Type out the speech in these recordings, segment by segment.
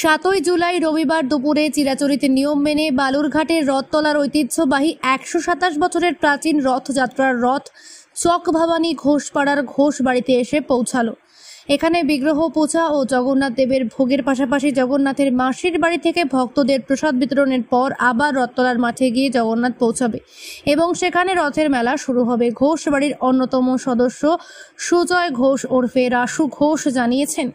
7ই জুলাই রবিবার দুপুরে চিরাচরিত নিয়ম মেনে বালুরঘাটের রথতলার ঐতিহ্যবাহী 127 বছরের প্রাচীন রথযাত্রার রথ চকভাবানী ঘোষপাড়ার ঘোষ বাড়িতে এসে পৌঁছালো। এখানে বিগ্রহ পূজা ও জগন্নাথ দেবের ভোগের পাশাপাশি জগন্নাথের মাসির বাড়ি থেকে ভক্তদের প্রসাদ বিতরণের পর আবার রথতলার মাঠে গিয়ে জগন্নাথ পৌঁছাবে এবং সেখানে রথের মেলা শুরু হবে। ঘোষ বাড়ির অন্যতম সদস্য সুজয় ঘোষ ওরফে রাসু ঘোষ জানিয়েছেন,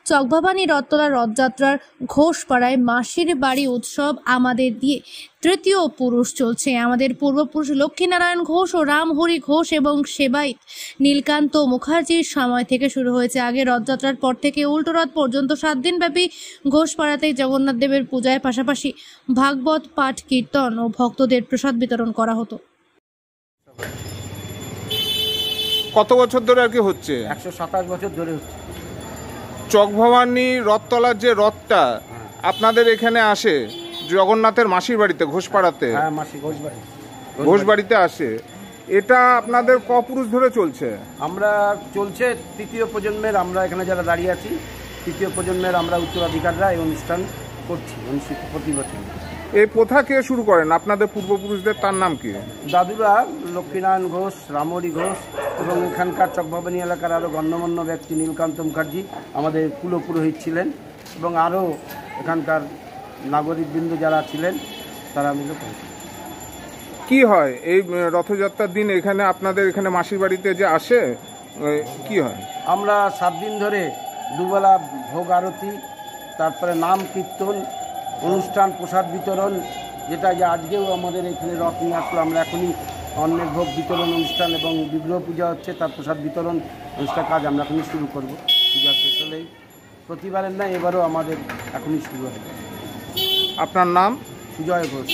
চকভাবানী রথতলার রথযাত্রার ঘোষপাড়ায় মাসির বাড়ি উৎসব আমাদের দিয়ে তৃতীয় পুরুষ চলছে। আমাদের পূর্বপুরুষ লক্ষ্মীনারায়ণ ঘোষ ও রামহরি ঘোষ এবং সেবাইত নীলকান্ত মুখার্জির সময় থেকে শুরু হয়েছে। আগে রথযাত্রার পর থেকে উল্টো রথ পর্যন্ত 7 দিন ব্যাপী ঘোষপাড়াতে জগন্নাথ দেবের পূজার পাশাপাশি ভাগবত পাঠ, কীর্তন ও ভক্তদের প্রসাদ বিতরণ করা হতো। কত বছর ধরে আর কি হচ্ছে? 127 বছর ধরে হচ্ছে। চকভাবানী রথতলার যে রথটা আপনাদের এখানে আসে জগন্নাথের মাসির বাড়িতে ঘোষপাড়াতে, হ্যাঁ, মাসি ঘোষ বাড়িতে আসে, এটা আপনাদের কপুরুষ ধরে চলছে? আমরা চলছে তৃতীয় প্রজন্মের, আমরা এখানে যারা দাঁড়িয়ে আছি তৃতীয় প্রজন্মের আমরা উত্তরাধিকাররা এই অনুষ্ঠান করছি অনুষ্ঠিত প্রতি বছর। এই প্রথা কে শুরু করেন আপনাদের পূর্বপুরুষদের? তার নাম কি? দাদুরা লক্ষ্মীনারায়ণ ঘোষ, রামহরি ঘোষ এবং এখানকার চকভাবানী এলাকার আরও গণ্যমান্য ব্যক্তি নীলকান্ত মুখার্জি আমাদের কুলপুরোহিত ছিলেন এবং আরও এখানকার নাগরিকবৃন্দ যারা ছিলেন তারা মিলে করেছেন। কি হয় এই রথযাত্রার দিন এখানে আপনাদের এখানে মাসির বাড়িতে যে আসে কি হয়? আমরা 7 দিন ধরে দুবেলা ভোগ আরতি, তারপরে নাম কীর্তন অনুষ্ঠান, প্রসাদ বিতরণ, যেটা যে আজকেও আমাদের এখানে রথ নিয়ে আসলো। আমরা এখনই অন্নের ভোগ বিতরণ অনুষ্ঠান এবং বিগ্রহ পূজা হচ্ছে, তার প্রসাদ বিতরণ অনুষ্ঠান কাজ আমরা এখনই শুরু করব। পূজা শেষ হলেই প্রতিবারের না, এবারও আমাদের এখনই শুরু হবে। আপনার নাম? সুজয় ঘোষ।